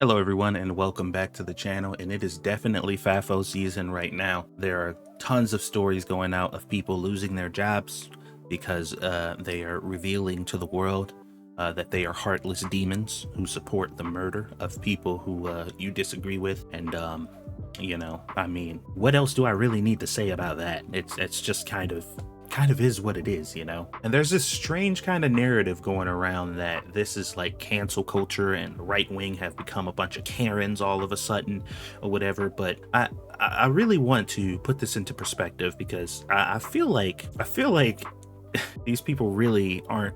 Hello everyone and welcome back to the channel, and it is definitely FAFO season right now. There are tons of stories going out of people losing their jobs because they are revealing to the world that they are heartless demons who support the murder of people who you disagree with. And I mean, what else do I really need to say about that? It's just kind of is what it is, you know? And there's this strange kind of narrative going around that this is like cancel culture and the right wing have become a bunch of Karens all of a sudden or whatever. But I really want to put this into perspective because I feel like these people really aren't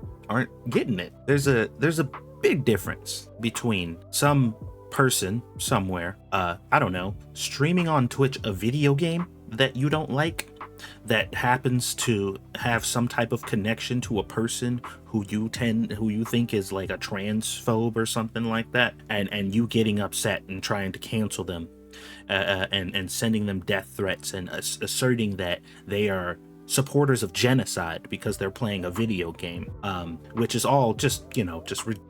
getting it. There's a big difference between some person somewhere, I don't know, streaming on Twitch a video game that you don't like, that happens to have some type of connection to a person who you think is like a transphobe or something like that, and you getting upset and trying to cancel them, and sending them death threats and asserting that they are supporters of genocide because they're playing a video game, which is all just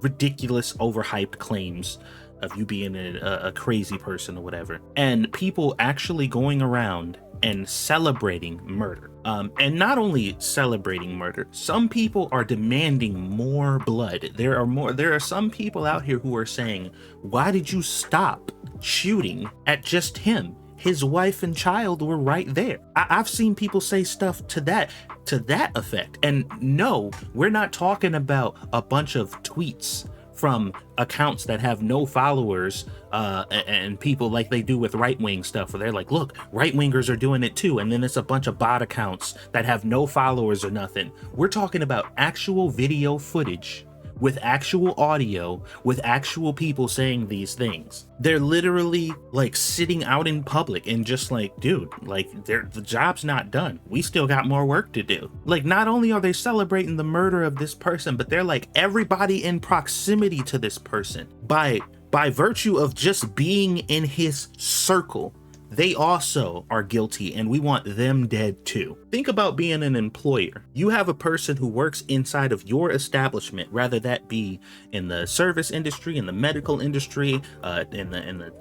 ridiculous, overhyped claims of you being a crazy person or whatever, and people actually going around and celebrating murder. And not only celebrating murder, some people are demanding more blood. There are some people out here who are saying, why did you stop shooting at just him? His wife and child were right there. I've seen people say stuff to that effect. And no, we're not talking about a bunch of tweets from accounts that have no followers, and people like they do with right-wing stuff, where they're like, look, right-wingers are doing it too, and then it's a bunch of bot accounts that have no followers or nothing. We're talking about actual video footage with actual audio, with actual people saying these things. They're literally like sitting out in public and just like, dude, like the job's not done. We still got more work to do. Like, not only are they celebrating the murder of this person, but they're like, everybody in proximity to this person, by virtue of just being in his circle, they also are guilty, and we want them dead too. Think about being an employer. You have a person who works inside of your establishment, rather that be in the service industry, in the medical industry, in the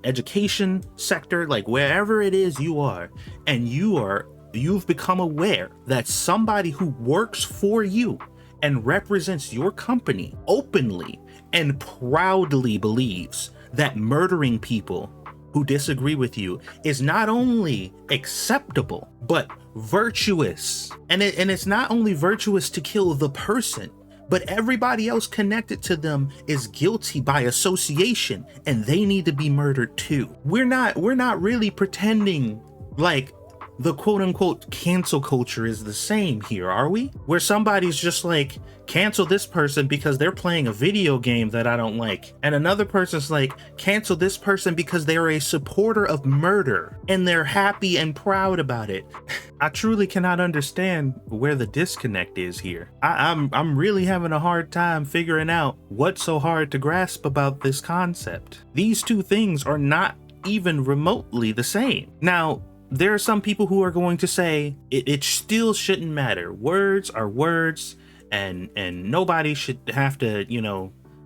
education sector, like wherever it is you are, and you've become aware that somebody who works for you and represents your company openly and proudly believes that murdering people who disagree with you is not only acceptable, but virtuous. And it's not only virtuous to kill the person, but everybody else connected to them is guilty by association, and they need to be murdered too. We're not really pretending like the quote-unquote cancel culture is the same here, are we? Where somebody's just like, cancel this person because they're playing a video game that I don't like, and another person's like, cancel this person because they're a supporter of murder and they're happy and proud about it. I truly cannot understand where the disconnect is here. I'm really having a hard time figuring out what's so hard to grasp about this concept. These two things are not even remotely the same. Now, there are some people who are going to say it still shouldn't matter. Words are words, and nobody should have to,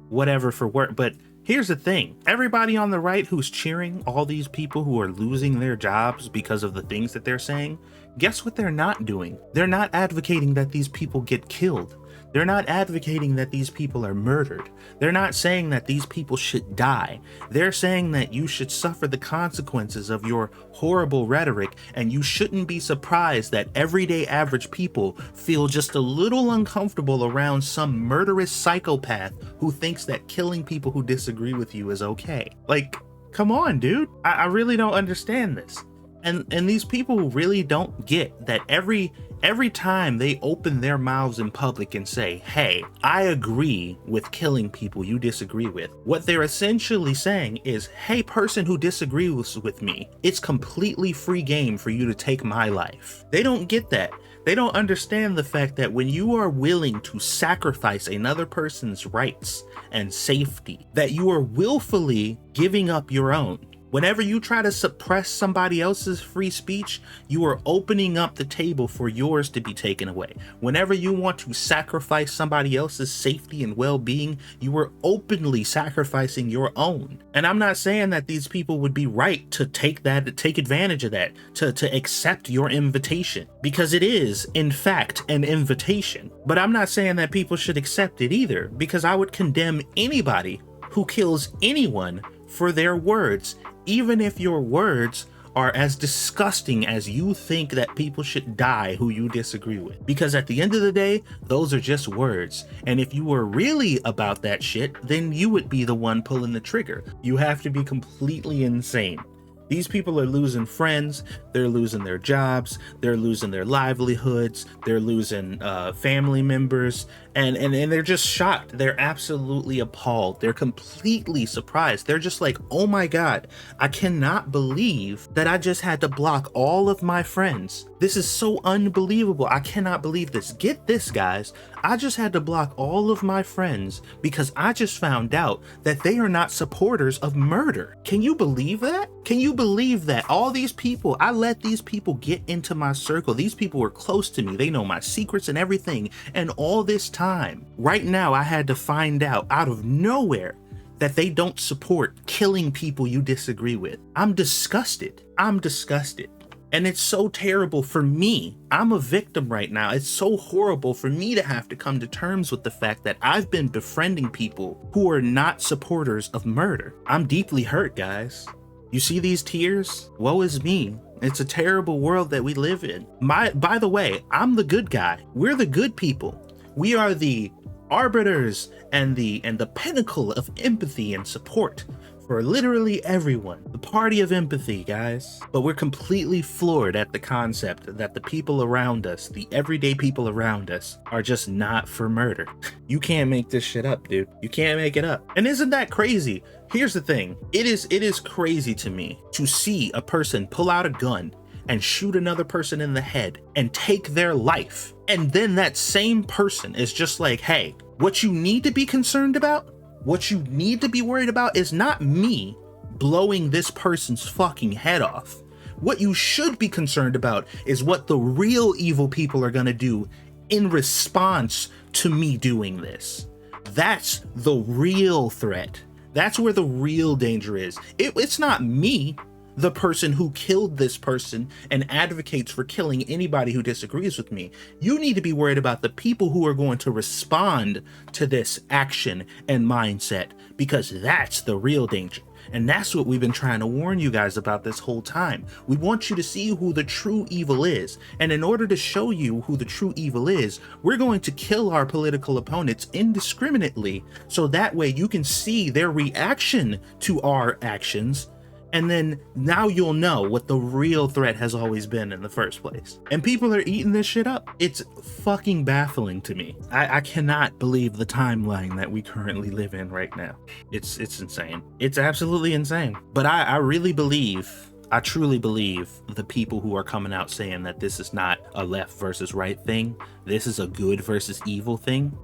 whatever for work. But here's the thing. Everybody on the right who's cheering all these people who are losing their jobs because of the things that they're saying, guess what they're not doing? They're not advocating that these people get killed. They're not advocating that these people are murdered. They're not saying that these people should die. They're saying that you should suffer the consequences of your horrible rhetoric, and you shouldn't be surprised that everyday average people feel just a little uncomfortable around some murderous psychopath who thinks that killing people who disagree with you is okay. Like, come on, dude. I really don't understand this. And these people really don't get that every time they open their mouths in public and say, hey, I agree with killing people you disagree with, what they're essentially saying is, hey, person who disagrees with me, it's completely free game for you to take my life. They don't get that. They don't understand the fact that when you are willing to sacrifice another person's rights and safety, that you are willfully giving up your own. Whenever you try to suppress somebody else's free speech, you are opening up the table for yours to be taken away. Whenever you want to sacrifice somebody else's safety and well-being, you are openly sacrificing your own. And I'm not saying that these people would be right to take advantage of that, to accept your invitation, because it is, in fact, an invitation. But I'm not saying that people should accept it either, because I would condemn anybody who kills anyone for their words, even if your words are as disgusting as you think that people should die who you disagree with. Because at the end of the day, those are just words. And if you were really about that shit, then you would be the one pulling the trigger. You have to be completely insane. These people are losing friends, they're losing their jobs, they're losing their livelihoods, they're losing family members, and they're just shocked. They're absolutely appalled. They're completely surprised. They're just like, oh my God, I cannot believe that I just had to block all of my friends. This is so unbelievable. I cannot believe this. Get this, guys. I just had to block all of my friends because I just found out that they are not supporters of murder. Can you believe that? Can you believe that? All these people, I let these people get into my circle. These people were close to me. They know my secrets and everything. And all this time, right now, I had to find out of nowhere that they don't support killing people you disagree with. I'm disgusted. I'm disgusted. And it's so terrible for me. I'm a victim right now. It's so horrible for me to have to come to terms with the fact that I've been befriending people who are not supporters of murder. I'm deeply hurt, guys. You see these tears? Woe is me. It's a terrible world that we live in. By the way, I'm the good guy. We're the good people. We are the arbiters and the pinnacle of empathy and support for literally everyone. The party of empathy, guys. But we're completely floored at the concept that the people around us, the everyday people around us, are just not for murder. You can't make this shit up, dude. You can't make it up. And isn't that crazy? Here's the thing. It is crazy to me to see a person pull out a gun and shoot another person in the head and take their life. And then that same person is just like, hey, what you need to be concerned about, what you need to be worried about is not me blowing this person's fucking head off. What you should be concerned about is what the real evil people are gonna do in response to me doing this. That's the real threat. That's where the real danger is. It's not me, the person who killed this person and advocates for killing anybody who disagrees with me. You need to be worried about the people who are going to respond to this action and mindset, because that's the real danger. And that's what we've been trying to warn you guys about this whole time. We want you to see who the true evil is. And in order to show you who the true evil is, we're going to kill our political opponents indiscriminately, so that way you can see their reaction to our actions. And then now you'll know what the real threat has always been in the first place. And people are eating this shit up. It's fucking baffling to me. I cannot believe the timeline that we currently live in right now. It's insane. It's absolutely insane. But I really believe, I truly believe the people who are coming out saying that this is not a left versus right thing. This is a good versus evil thing.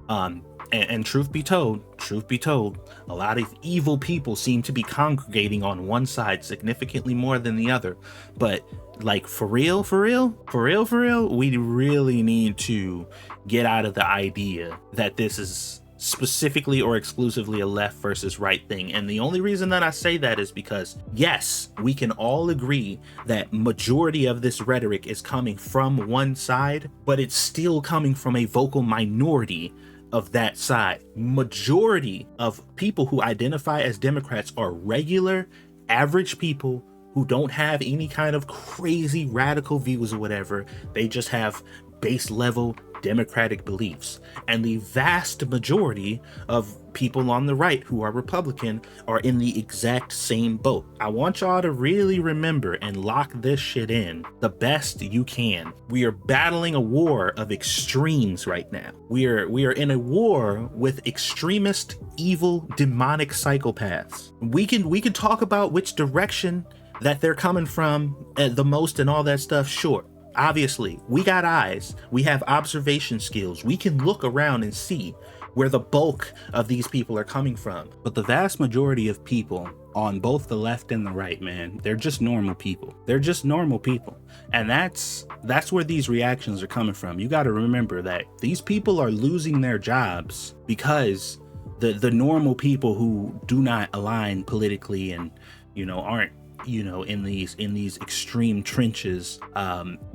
And truth be told, a lot of evil people seem to be congregating on one side significantly more than the other. But like, for real, we really need to get out of the idea that this is specifically or exclusively a left versus right thing. And the only reason that I say that is because, yes, we can all agree that majority of this rhetoric is coming from one side, but it's still coming from a vocal minority of that side. Majority of people who identify as Democrats are regular, average people who don't have any kind of crazy radical views or whatever. They just have base level democratic beliefs. And the vast majority of people on the right who are Republican are in the exact same boat. I want y'all to really remember and lock this shit in the best you can. We are battling a war of extremes right now. We are in a war with extremist, evil, demonic psychopaths. We can talk about which direction that they're coming from the most and all that stuff, sure. Obviously, we got eyes, we have observation skills, we can look around and see where the bulk of these people are coming from. But the vast majority of people on both the left and the right, man. They're just normal people. They're just normal people. And that's where these reactions are coming from. You got to remember that these people are losing their jobs because the normal people who do not align politically and, you know, aren't, you know, in these extreme trenches,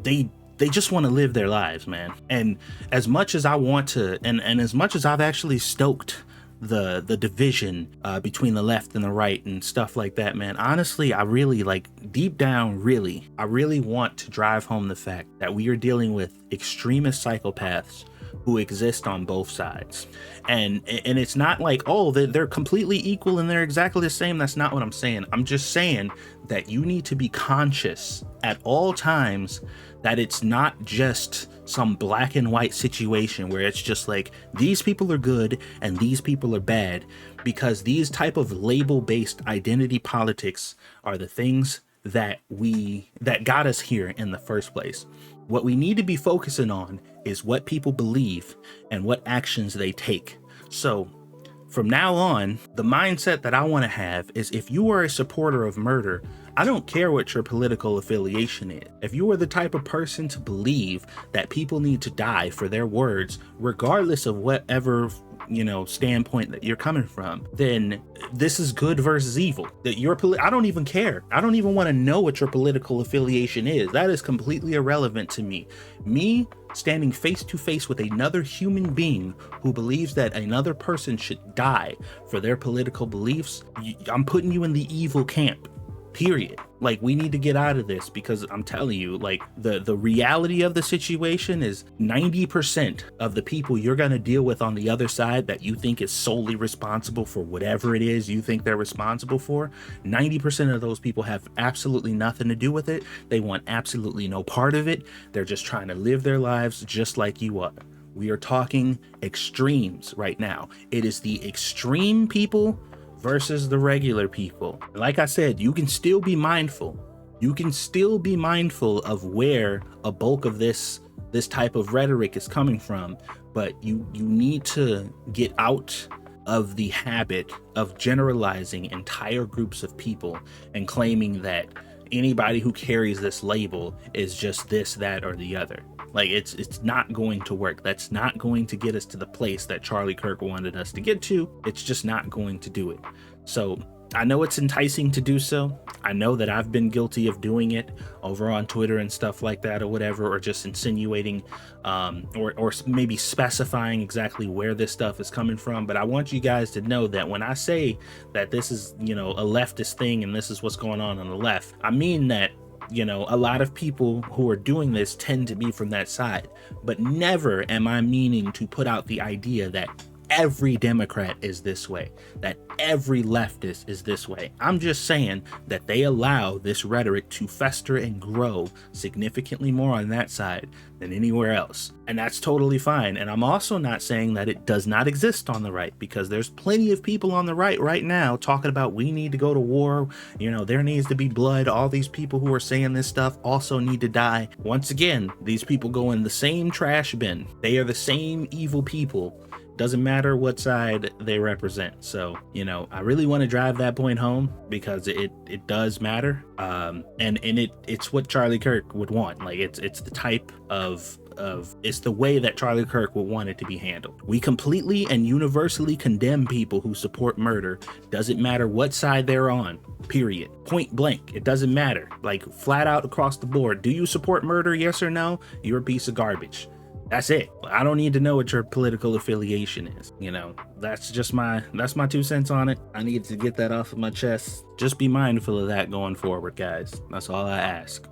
they just want to live their lives, man. And as much as I want to, and as much as I've actually stoked the division between the left and the right and stuff like that, man, honestly, I really, like, deep down, I really want to drive home the fact that we are dealing with extremist psychopaths who exist on both sides. And it's not like, oh, they're completely equal and they're exactly the same. That's not what I'm saying. I'm just saying that you need to be conscious at all times that it's not just some black and white situation where it's just like these people are good and these people are bad, because these type of label-based identity politics are the things that got us here in the first place. What we need to be focusing on is what people believe and what actions they take. So from now on, the mindset that I want to have is, if you are a supporter of murder, I don't care what your political affiliation is. If you are the type of person to believe that people need to die for their words, regardless of whatever, you know, standpoint that you're coming from, then this is good versus evil. That I don't even care. I don't even want to know what your political affiliation is. That is completely irrelevant to me. Me standing face to face with another human being who believes that another person should die for their political beliefs, I'm putting you in the evil camp. Period. Like, we need to get out of this, because I'm telling you, like, the reality of the situation is 90% of the people you're going to deal with on the other side that you think is solely responsible for whatever it is you think they're responsible for, 90% of those people have absolutely nothing to do with it. They want absolutely no part of it. They're just trying to live their lives just like you are. We are talking extremes right now. It is the extreme people versus the regular people. Like I said, you can still be mindful. You can still be mindful of where a bulk of this type of rhetoric is coming from, but you need to get out of the habit of generalizing entire groups of people and claiming that anybody who carries this label is just this, that, or the other. Like, it's not going to work. That's not going to get us to the place that Charlie Kirk wanted us to get to. It's just not going to do it. So I know it's enticing to do so. I know that I've been guilty of doing it over on Twitter and stuff like that, or whatever, or just insinuating or maybe specifying exactly where this stuff is coming from. But I want you guys to know that when I say that this is, you know, a leftist thing and this is what's going on the left, I mean that, you know, a lot of people who are doing this tend to be from that side, but never am I meaning to put out the idea that every Democrat is this way, that every leftist is this way. I'm just saying that they allow this rhetoric to fester and grow significantly more on that side than anywhere else. And that's totally fine. And I'm also not saying that it does not exist on the right, because there's plenty of people on the right now talking about we need to go to war, you know, there needs to be blood. All these people who are saying this stuff also need to die. Once again, these people go in the same trash bin. They are the same evil people. Doesn't matter what side they represent. So, you know, I really want to drive that point home, because it does matter. And it's what Charlie Kirk would want. Like, it's the type of it's the way that Charlie Kirk would want it to be handled. We completely and universally condemn people who support murder. Doesn't matter what side they're on, period. Point blank. It doesn't matter. Like, flat out across the board. Do you support murder? Yes or no? You're a piece of garbage. That's it. I don't need to know what your political affiliation is. You know, that's my 2 cents on it. I need to get that off of my chest. Just be mindful of that going forward, guys. That's all I ask.